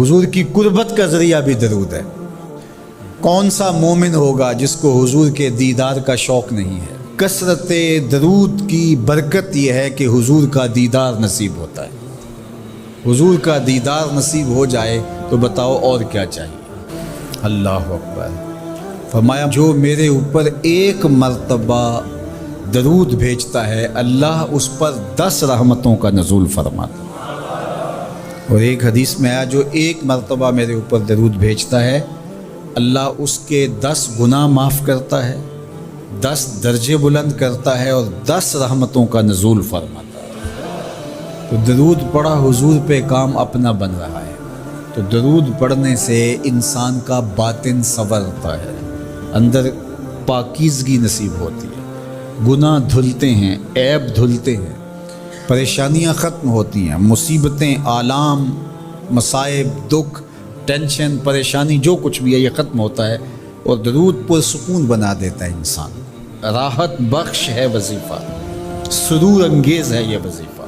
حضور کی قربت کا ذریعہ بھی درود ہے۔ کون سا مومن ہوگا جس کو حضور کے دیدار کا شوق نہیں ہے؟ کثرت درود کی برکت یہ ہے کہ حضور کا دیدار نصیب ہوتا ہے۔ حضور کا دیدار نصیب ہو جائے تو بتاؤ اور کیا چاہیے؟ اللہ اکبر۔ فرمایا جو میرے اوپر ایک مرتبہ درود بھیجتا ہے اللہ اس پر 10 رحمتوں کا نزول فرماتا ہے۔ اور ایک حدیث میں آیا جو ایک مرتبہ میرے اوپر درود بھیجتا ہے اللہ اس کے 10 گناہ معاف کرتا ہے، 10 درجے بلند کرتا ہے اور 10 رحمتوں کا نزول فرماتا ہے۔ تو درود پڑھا حضور پہ کام اپنا بن رہا ہے۔ تو درود پڑھنے سے انسان کا باطن سنورتا ہے، اندر پاکیزگی نصیب ہوتی ہے، گناہ دھلتے ہیں، عیب دھلتے ہیں، پریشانیاں ختم ہوتی ہیں، مصیبتیں، آلام، مصائب، دکھ، ٹینشن، پریشانی جو کچھ بھی ہے یہ ختم ہوتا ہے۔ اور درود پرسکون بنا دیتا ہے انسان، راحت بخش ہے وظیفہ، سرور انگیز ہے یہ وظیفہ،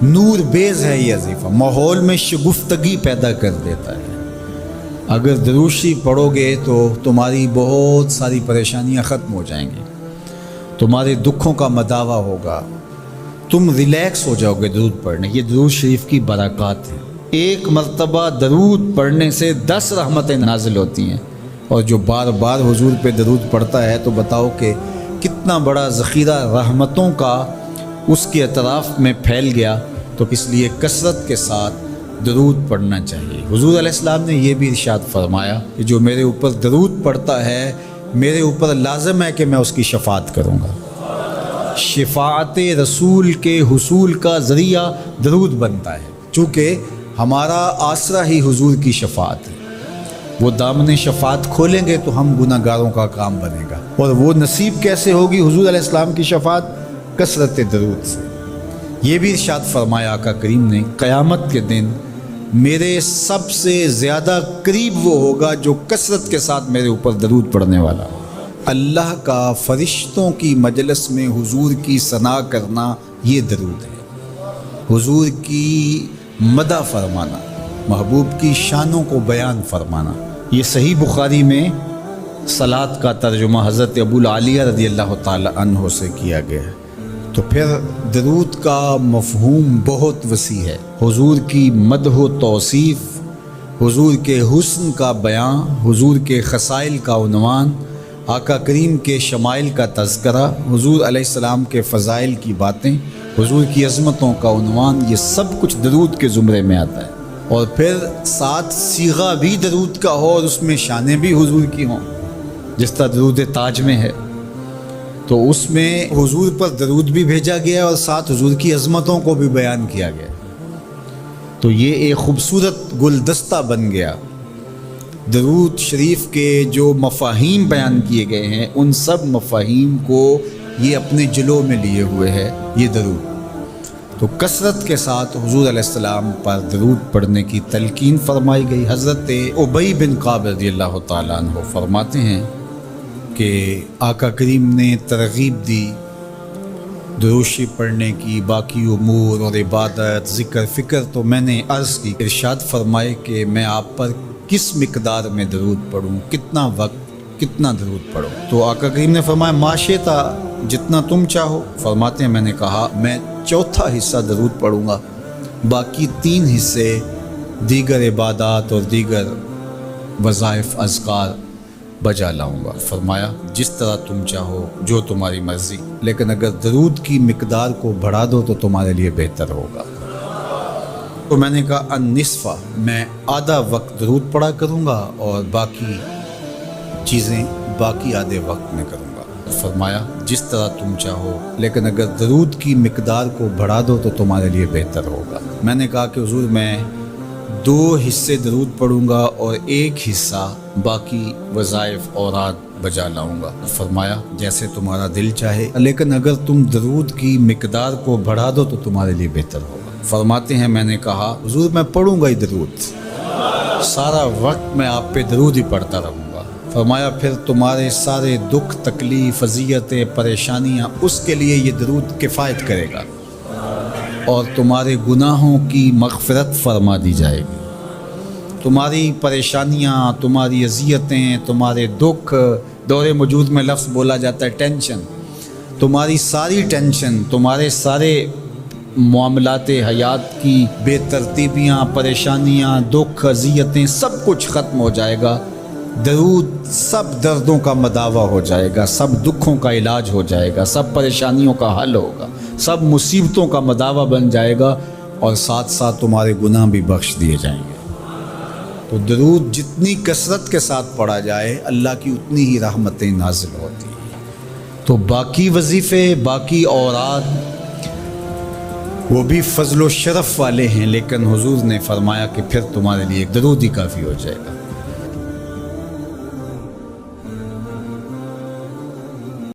نور بیز ہے یہ وظیفہ، ماحول میں شگفتگی پیدا کر دیتا ہے۔ اگر درود شریف پڑھو گے تو تمہاری بہت ساری پریشانیاں ختم ہو جائیں گی، تمہارے دکھوں کا مداوع ہوگا، تم ریلیکس ہو جاؤ گے درود پڑھنے۔ یہ درود شریف کی برکات ہیں۔ ایک مرتبہ درود پڑھنے سے 10 رحمتیں نازل ہوتی ہیں، اور جو بار بار حضور پہ درود پڑھتا ہے تو بتاؤ کہ کتنا بڑا ذخیرہ رحمتوں کا اس کے اطراف میں پھیل گیا۔ تو اس لیے کثرت کے ساتھ درود پڑھنا چاہیے۔ حضور علیہ السلام نے یہ بھی ارشاد فرمایا کہ جو میرے اوپر درود پڑھتا ہے میرے اوپر لازم ہے کہ میں اس کی شفاعت کروں گا۔ شفاعت رسول کے حصول کا ذریعہ درود بنتا ہے، چونکہ ہمارا آسرا ہی حضور کی شفاعت ہے۔ وہ دامن شفاعت کھولیں گے تو ہم گناہ گاروں کا کام بنے گا، اور وہ نصیب کیسے ہوگی حضور علیہ السلام کی شفاعت؟ کثرت درود سے۔ یہ بھی ارشاد فرمایا آقا کریم نے قیامت کے دن میرے سب سے زیادہ قریب وہ ہوگا جو کثرت کے ساتھ میرے اوپر درود پڑھنے والا ہو۔ اللہ کا فرشتوں کی مجلس میں حضور کی ثنا کرنا یہ درود ہے۔ حضور کی مدح فرمانا، محبوب کی شانوں کو بیان فرمانا۔ یہ صحیح بخاری میں صلاۃ کا ترجمہ حضرت ابو العالیہ رضی اللہ تعالی عنہ سے کیا گیا ہے۔ تو پھر درود کا مفہوم بہت وسیع ہے۔ حضور کی مدح و توصیف، حضور کے حسن کا بیان، حضور کے خصائل کا عنوان، آقا کریم کے شمائل کا تذکرہ، حضور علیہ السلام کے فضائل کی باتیں، حضور کی عظمتوں کا عنوان، یہ سب کچھ درود کے زمرے میں آتا ہے۔ اور پھر ساتھ صیغہ بھی درود کا ہو اور اس میں شانیں بھی حضور کی ہوں، جس طرح درود تاج میں ہے، تو اس میں حضور پر درود بھی بھیجا گیا اور ساتھ حضور کی عظمتوں کو بھی بیان کیا گیا۔ تو یہ ایک خوبصورت گلدستہ بن گیا۔ درود شریف کے جو مفاہیم بیان کیے گئے ہیں ان سب مفاہیم کو یہ اپنے جلو میں لیے ہوئے ہے یہ درود۔ تو کثرت کے ساتھ حضور علیہ السلام پر درود پڑھنے کی تلقین فرمائی گئی۔ حضرت ابی بن کعب رضی اللہ تعالیٰ عنہ فرماتے ہیں کہ آقا کریم نے ترغیب دی درود شریف پڑھنے کی، باقی امور اور عبادت، ذکر فکر تو میں نے عرض کی۔ ارشاد فرمائے کہ میں آپ پر کس مقدار میں درود پڑھوں، کتنا وقت، کتنا درود پڑھوں؟ تو آقا کریم نے فرمایا ماشیتا، جتنا تم چاہو۔ فرماتے ہیں میں نے کہا میں 1/4 حصہ درود پڑھوں گا، باقی 3 حصے دیگر عبادات اور دیگر وظائف اذکار بجا لاؤں گا۔ فرمایا جس طرح تم چاہو، جو تمہاری مرضی، لیکن اگر درود کی مقدار کو بڑھا دو تو تمہارے لیے بہتر ہوگا۔ تو میں نے کہا النصف، میں آدھا وقت درود پڑھا کروں گا اور باقی چیزیں باقی آدھے وقت میں کروں گا۔ فرمایا جس طرح تم چاہو، لیکن اگر درود کی مقدار کو بڑھا دو تو تمہارے لیے بہتر ہوگا۔ میں نے کہا کہ حضور میں 2 حصے درود پڑھوں گا اور 1 حصہ باقی وظائف اوراد بجا لاؤں گا۔ فرمایا جیسے تمہارا دل چاہے، لیکن اگر تم درود کی مقدار کو بڑھا دو تو تمہارے لیے بہتر ہوگا۔ فرماتے ہیں میں نے کہا حضور میں پڑھوں گا ہی درود، سارا وقت میں آپ پہ درود ہی پڑھتا رہوں گا۔ فرمایا پھر تمہارے سارے دکھ، تکلیف، اذیتیں، پریشانیاں، اس کے لیے یہ درود کفایت کرے گا اور تمہارے گناہوں کی مغفرت فرما دی جائے گی۔ تمہاری پریشانیاں، تمہاری اذیتیں، تمہارے دکھ، دور موجود میں لفظ بولا جاتا ہے ٹینشن، تمہاری ساری ٹینشن، تمہارے سارے معاملات حیات کی بے ترتیبیاں، پریشانیاں، دکھ، اذیتیں، سب کچھ ختم ہو جائے گا۔ درود سب دردوں کا مداوع ہو جائے گا، سب دکھوں کا علاج ہو جائے گا، سب پریشانیوں کا حل ہوگا، سب مصیبتوں کا مداوع بن جائے گا، اور ساتھ ساتھ تمہارے گناہ بھی بخش دیے جائیں گے۔ تو درود جتنی کثرت کے ساتھ پڑھا جائے اللہ کی اتنی ہی رحمتیں نازل ہوتی ہیں۔ تو باقی وظیفے، باقی اوراد وہ بھی فضل و شرف والے ہیں، لیکن حضور نے فرمایا کہ پھر تمہارے لیے ایک درود ہی کافی ہو جائے گا۔